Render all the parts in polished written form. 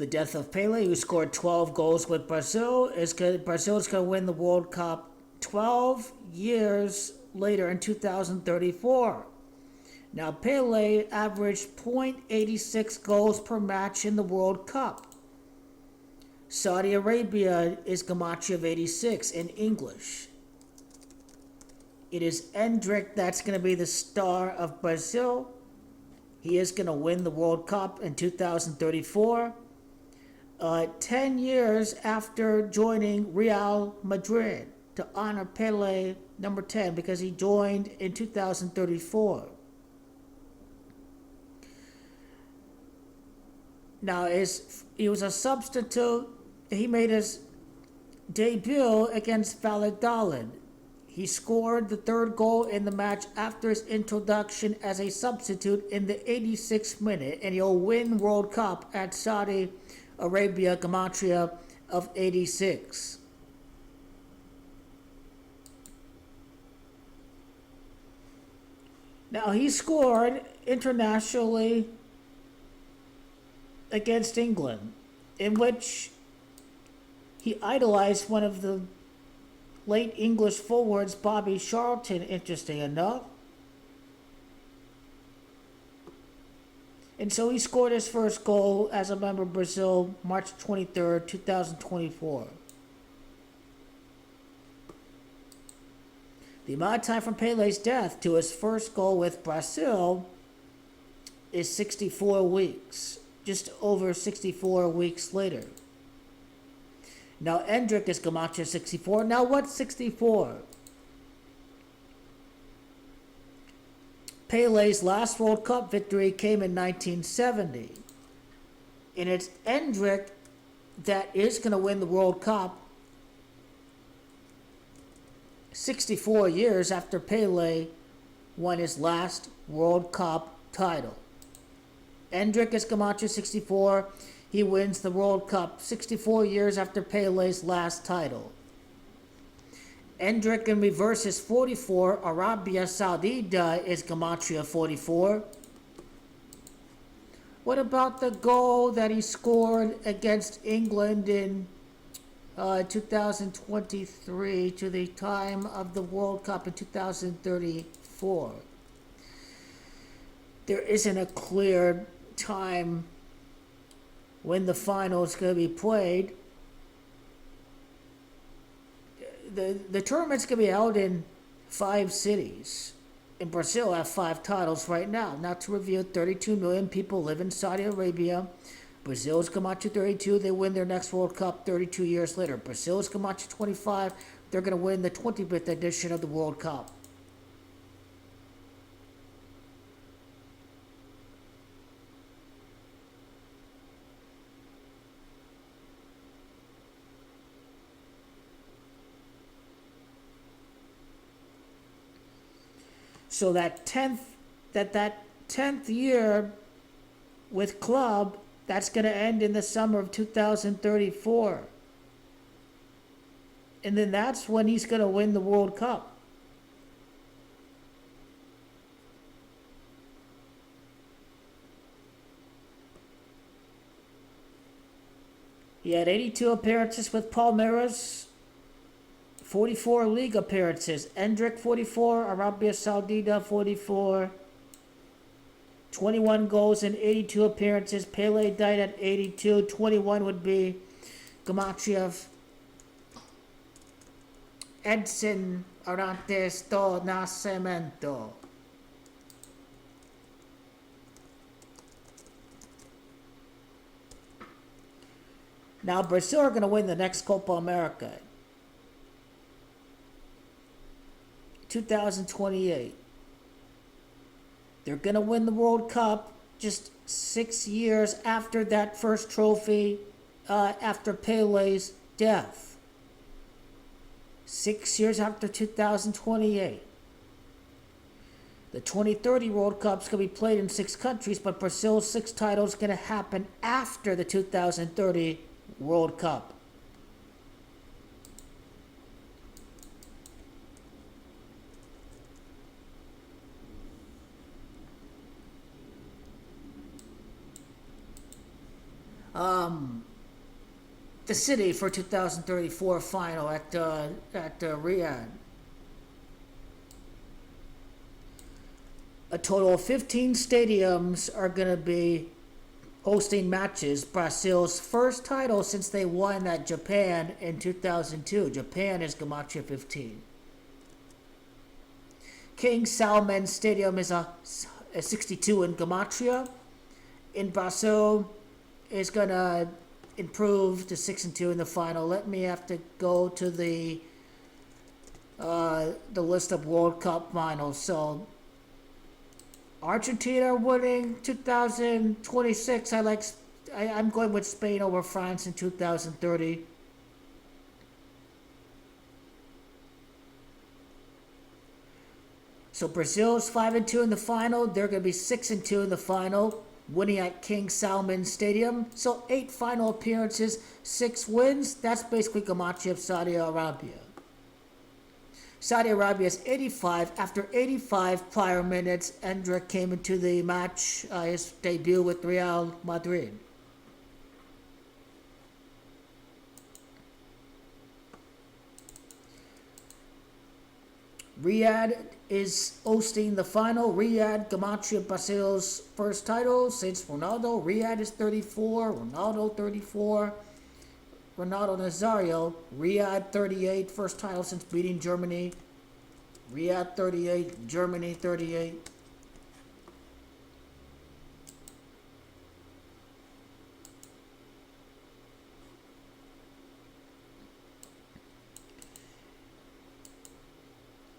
The death of Pele, who scored 12 goals with Brazil, is good. Brazil is going to win the World Cup 12 years later in 2034. Now, Pele averaged .86 goals per match in the World Cup. Saudi Arabia is Gematria of 86 in English. It is Endrick that's going to be the star of Brazil. He is going to win the World Cup in 2034. 10 years after joining Real Madrid to honor Pele number 10 because he joined in 2034. Now, he was a substitute. He made his debut against Valladolid. He scored the third goal in the match after his introduction as a substitute in the 86th minute, and he'll win World Cup at Saudi Arabia, Gematria of 86. Now, he scored internationally against England, in which he idolized one of the late English forwards, Bobby Charlton, interesting enough. And so he scored his first goal as a member of Brazil, March 23rd, 2024. The amount of time from Pele's death to his first goal with Brazil is 64 weeks, just over 64 weeks later. Now, Endrick is Gematria 64. Now, what's 64? Pele's last World Cup victory came in 1970. And it's Endrick that is going to win the World Cup 64 years after Pele won his last World Cup title. Endrick is Gematria 64. He wins the World Cup 64 years after Pele's last title. Endrick in reverse is 44. Arabia Saudita is Gematria 44. What about the goal that he scored against England in 2023 to the time of the World Cup in 2034? There isn't a clear time when the final is going to be played. The tournament's going to be held in 5 cities. And Brazil have 5 titles right now. Not to review, 32 million people live in Saudi Arabia. Brazil's Gematria 32. They win their next World Cup 32 years later. Brazil's Gematria 25. They're going to win the 25th edition of the World Cup. So that 10th year with club, that's going to end in the summer of 2034. And then that's when he's going to win the World Cup. He had 82 appearances with Palmeiras, 44 league appearances. Endrick 44, Arabia Saudita 44, 21 goals in 82 appearances. Pele died at 82. 21 would be Gematria Edson Arantes do Nascimento. Now Brazil are going to win the next Copa America. 2028. They're going to win the World Cup just 6 years after that first trophy, after Pele's death. 6 years after 2028. The 2030 World Cup's going to be played in 6 countries, but Brazil's 6th title is going to happen after the 2030 World Cup. the city for 2034 final at Riyadh. A total of 15 stadiums are going to be hosting matches. Brazil's first title since they won at Japan in 2002. Japan is Gematria 15. King Salman Stadium is a 62 in Gematria. In Brazil, is going to improve to 6-2 in the final. Let me have to go to the list of World Cup finals. So Argentina winning 2026. I'm going with Spain over France in 2030. So Brazil's 5-2 in the final. They're going to be 6-2 in the final, winning at King Salman Stadium. So 8 final appearances, 6 wins. That's basically Gematria of Saudi Arabia. Saudi Arabia's 85. After 85 prior minutes, Endrick came into the match, his debut with Real Madrid. Riyadh is hosting the final. Riyadh, Gematria, Brazil's first title since Ronaldo. Riyadh is 34, Ronaldo 34. Ronaldo Nazario, Riyadh 38, first title since beating Germany. Riyadh 38, Germany 38.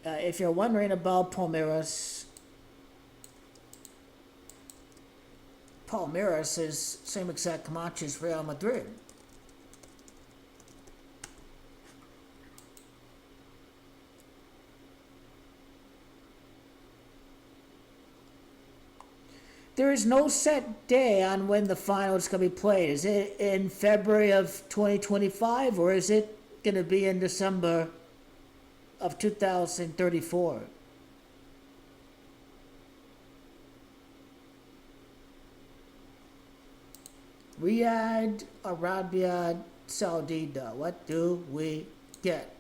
If you're wondering about Palmeiras is same exact Camacho as Real Madrid. There is no set day on when the final is going to be played. Is it in February of 2025 or is it going to be in December of 2034? Riyadh, Arabia Saudita. What do we get?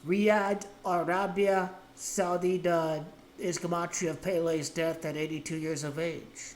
Riyadh, Arabia Saudita is Gematria of Pele's death at 82 years of age.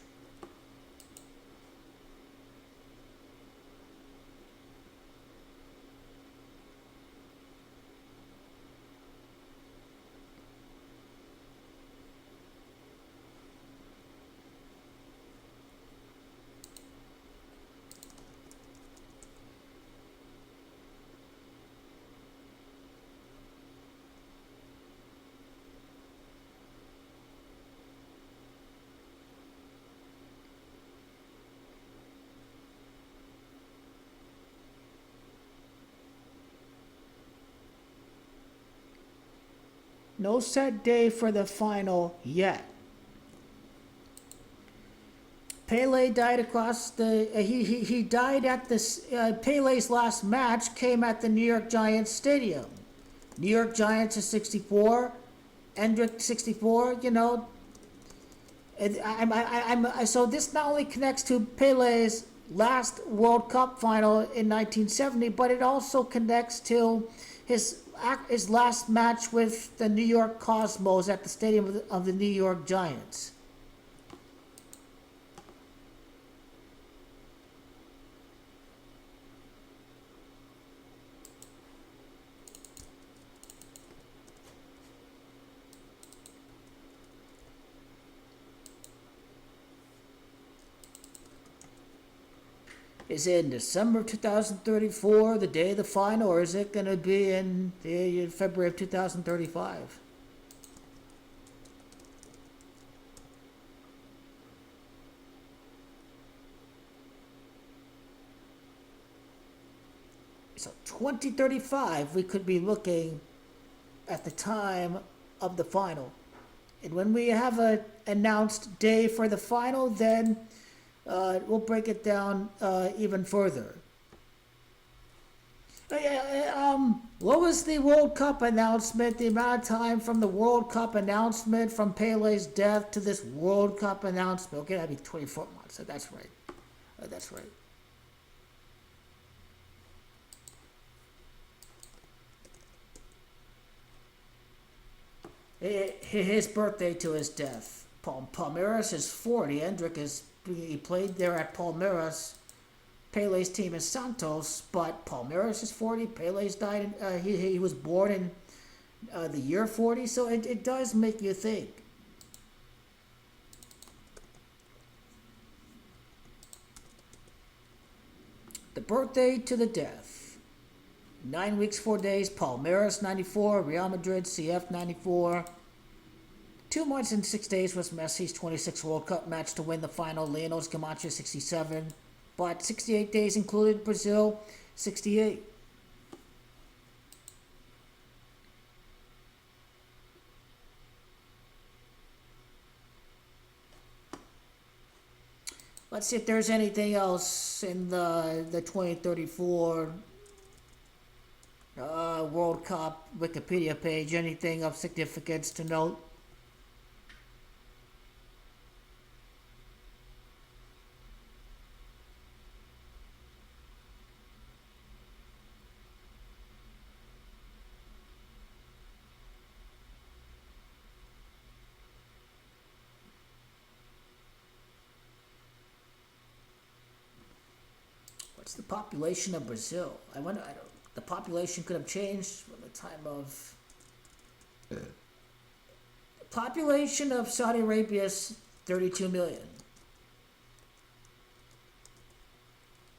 No set day for the final yet. Pele died across the. He died at this. Pele's last match came at the New York Giants Stadium. New York Giants is 64, Endrick 64. You know, so this not only connects to Pele's last World Cup final in 1970, but it also connects to his last match with the New York Cosmos at the stadium of the New York Giants. Is it in December of 2034, the day of the final, or is it going to be in February of 2035? So 2035, we could be looking at the time of the final. And when we have an announced day for the final, then we'll break it down even further. What was the World Cup announcement? The amount of time from the World Cup announcement from Pele's death to this World Cup announcement? Okay, that'd be 24 months. That's right. That's right. His birthday to his death. Palmeiras is 40. Endrick is he played there at Palmeiras. Pele's team is Santos, but Palmeiras is 40. Pele's died. He was born in the year 40, so it does make you think. The birthday to the death. 9 weeks, 4 days. Palmeiras 94. Real Madrid CF 94. 2 months and 6 days was Messi's 26th World Cup match to win the final. Lionel's Camacho 67. But 68 days included Brazil 68. Let's see if there's anything else in the 2034 World Cup Wikipedia page. Anything of significance to note? What's the population of Brazil? I wonder. The population could have changed from the time of. The population of Saudi Arabia is 32 million.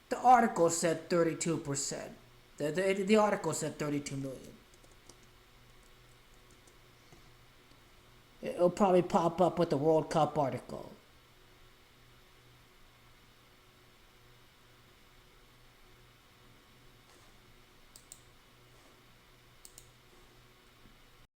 The article said 32%. The article said 32 million. It'll probably pop up with the World Cup article.